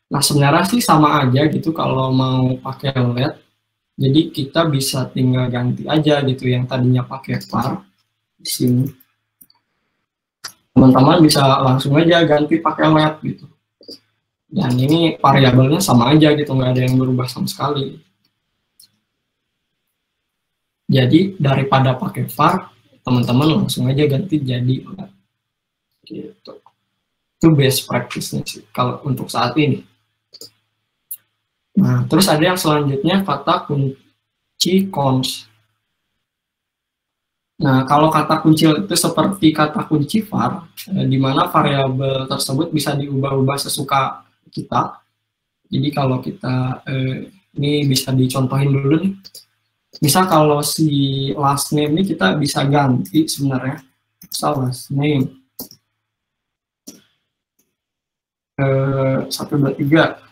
Nah, sebenarnya sih sama aja gitu kalau mau pakai let. Jadi kita bisa tinggal ganti aja gitu yang tadinya pakai var di sini. Teman-teman bisa langsung aja ganti pakai let gitu. Dan ini variabelnya sama aja gitu, nggak ada yang berubah sama sekali. Jadi daripada pakai var, teman-teman langsung aja ganti jadi let. Gitu. Itu best practice-nya sih kalau untuk saat ini. Nah, terus ada yang selanjutnya kata kunci cons. Nah, kalau kata kunci itu seperti kata kunci var, di mana variabel tersebut bisa diubah-ubah sesuka kita. Jadi kalau kita, ini bisa dicontohin dulu nih. Misal kalau si last name ini kita bisa ganti sebenarnya. Misal last name 1, 2, 3.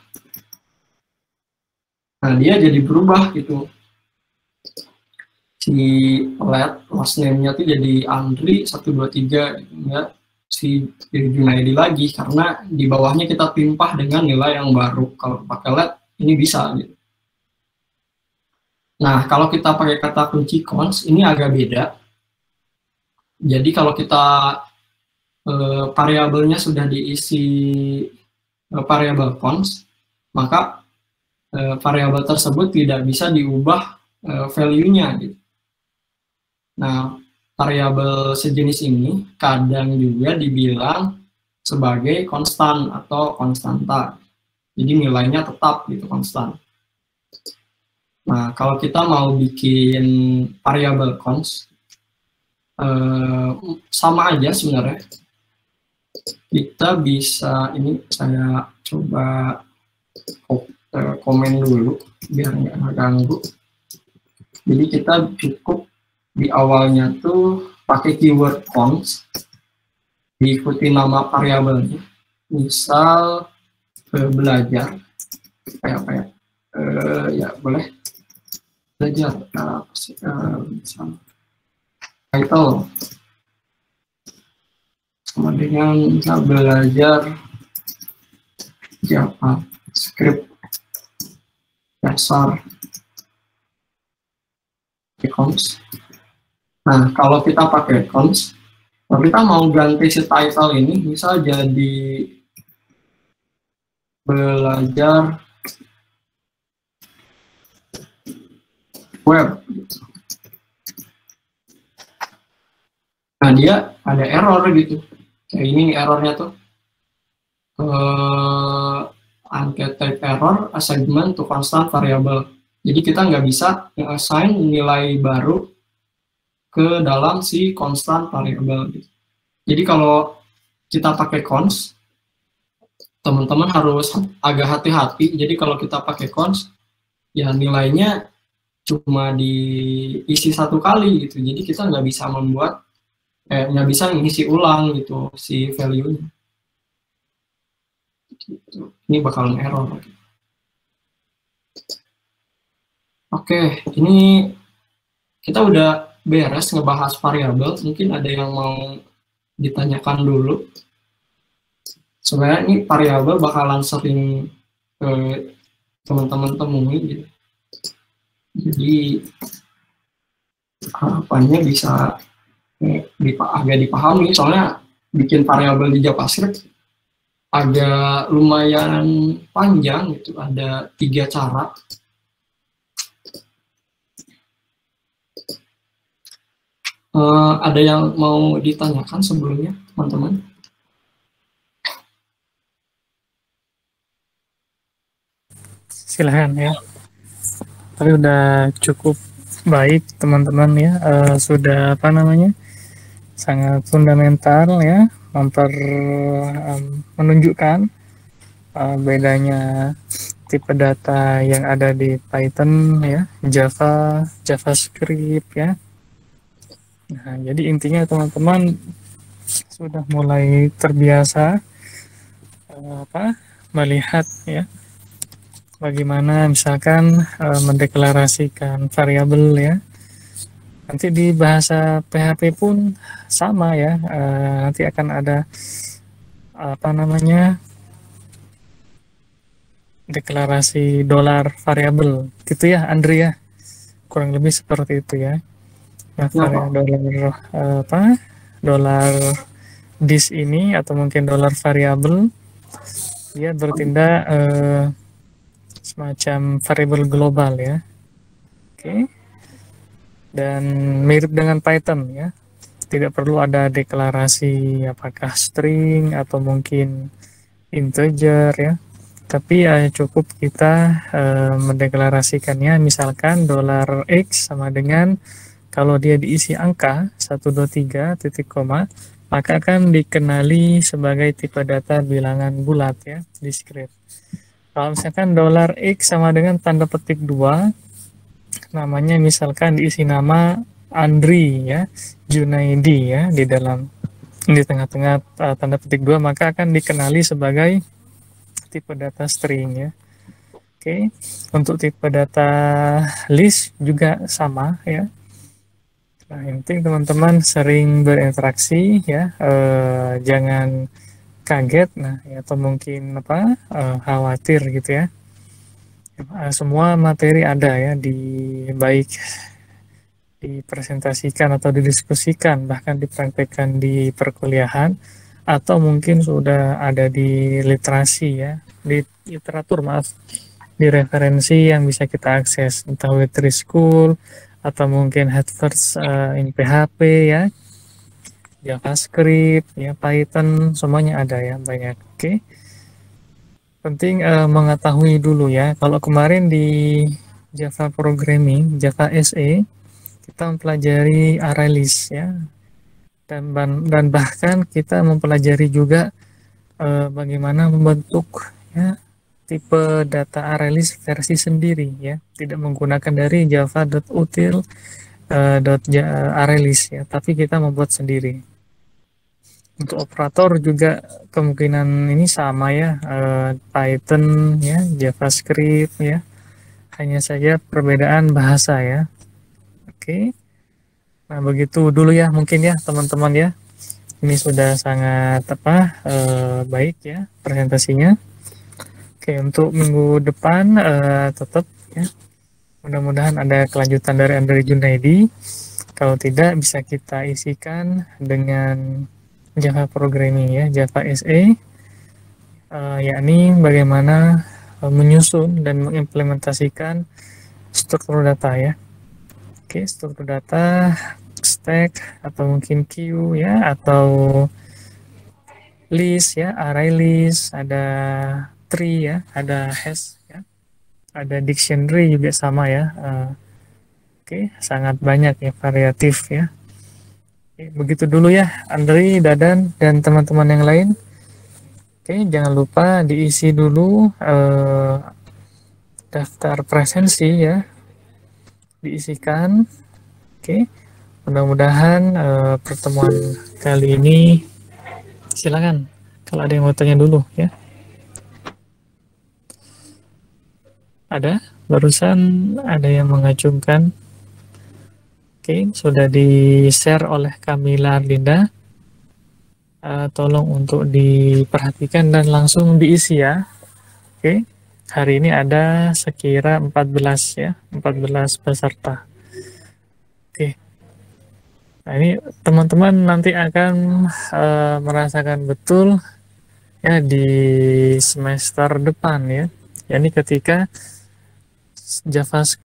Nah, dia jadi berubah gitu. Si last name-nya tuh jadi Andri 1, 2, 3 gitu, enggak si Junaidi lagi, karena di bawahnya kita timpah dengan nilai yang baru. Kalau pakai let ini bisa gitu. Nah, kalau kita pakai kata kunci cons ini agak beda. Jadi kalau kita variabelnya sudah diisi variabel cons, maka variabel tersebut tidak bisa diubah value-nya gitu. Nah, variabel sejenis ini kadang juga dibilang sebagai konstan atau konstanta. Jadi nilainya tetap gitu, konstan. Nah, kalau kita mau bikin variabel cons, sama aja sebenarnya. Kita bisa, ini saya coba komen dulu biar nggak ganggu. Jadi kita cukup di awalnya tuh pakai keyword cons, diikuti nama variabelnya. Misal belajar, kayak apa ya? Ya boleh belajar. Misal title sama dengan misal belajar JavaScript dasar cons. Nah, kalau kita pakai cons, kalau kita mau ganti si title ini, misal jadi belajar web. Nah, dia ada error gitu. Kayak ini errornya tuh. Untype error, assignment to constant variable. Jadi kita nggak bisa assign nilai baru ke dalam si constant variable. Jadi kalau kita pakai cons, teman-teman harus agak hati-hati. Jadi kalau kita pakai cons, ya nilainya cuma diisi satu kali gitu. Jadi kita nggak bisa membuat, nggak bisa ngisi ulang gitu si value-nya. Gitu. Ini bakalan error. Oke, ini kita udah beres ngebahas variabel. Mungkin ada yang mau ditanyakan dulu. Sebenarnya ini variabel bakalan sering teman-teman temui gitu. Jadi harapannya bisa agak dipahami, soalnya bikin variabel di JavaScript agak lumayan panjang gitu, ada 3 cara. Ada yang mau ditanyakan sebelumnya, teman-teman? Silahkan ya. Tapi udah cukup baik teman-teman ya. Sudah apa namanya? Sangat fundamental ya, menunjukkan bedanya tipe data yang ada di Python ya, Java, JavaScript ya. Nah, jadi intinya teman-teman sudah mulai terbiasa melihat ya bagaimana misalkan mendeklarasikan variabel ya. Nanti di bahasa PHP pun sama ya, nanti akan ada apa namanya deklarasi dolar variabel gitu ya, Andri ya, kurang lebih seperti itu ya. Nah, dolar dis ini atau mungkin dolar variabel dia bertindak semacam variabel global ya. Oke. Dan mirip dengan Python ya, tidak perlu ada deklarasi apakah string atau mungkin integer ya, tapi cukup kita mendeklarasikannya misalkan dolar $x sama dengan, kalau dia diisi angka 123 titik koma, maka akan dikenali sebagai tipe data bilangan bulat ya, discrete. Kalau misalkan dolar $x sama dengan tanda petik 2, namanya misalkan diisi nama Andri ya, Junaidi ya, di tengah-tengah tanda petik 2, maka akan dikenali sebagai tipe data string ya. Oke. Untuk tipe data list juga sama ya. Nah, yang penting teman-teman sering berinteraksi ya, jangan kaget nah ya, atau mungkin khawatir gitu ya. Semua materi ada ya, baik dipresentasikan atau didiskusikan, bahkan dipraktekkan di perkuliahan, atau mungkin sudah ada di literasi ya, di literatur di referensi yang bisa kita akses, entah Web3 School atau mungkin Adverbs in PHP ya, JavaScript ya, Python, semuanya ada ya, banyak. Oke. Penting mengetahui dulu ya, kalau kemarin di Java Programming, Java SE, kita mempelajari array list ya, dan bahkan kita mempelajari juga bagaimana membentuk ya tipe data array list versi sendiri ya, tidak menggunakan dari java.util array list ya, tapi kita membuat sendiri. Untuk operator juga kemungkinan ini sama ya, Python ya, JavaScript ya, hanya saja perbedaan bahasa ya. Oke. Nah, begitu dulu ya mungkin ya teman-teman ya. Ini sudah sangat baik ya presentasinya. Oke, untuk minggu depan tetap ya, mudah-mudahan ada kelanjutan dari Andri Junaidi. Kalau tidak, bisa kita isikan dengan Java Programming ya, Java SE, yakni bagaimana menyusun dan mengimplementasikan struktur data ya. Oke, struktur data, stack atau mungkin queue ya, atau list ya, array list, ada tree ya, ada hash ya, ada dictionary juga sama ya. Oke, sangat banyak ya, variatif ya. Oke, begitu dulu ya Andri, Dadan, dan teman-teman yang lain. Oke, jangan lupa diisi dulu daftar presensi ya, diisikan. Oke, mudah-mudahan pertemuan kali ini, silakan kalau ada yang mau tanya dulu ya. Ada? Barusan ada yang mengacungkan. Oke, sudah di-share oleh Kamila Arlinda. Tolong untuk diperhatikan dan langsung diisi ya. Oke, Hari ini ada sekira 14 ya, 14 peserta. Oke. Nah, ini teman-teman nanti akan merasakan betul ya di semester depan ya. Yani ketika JavaScript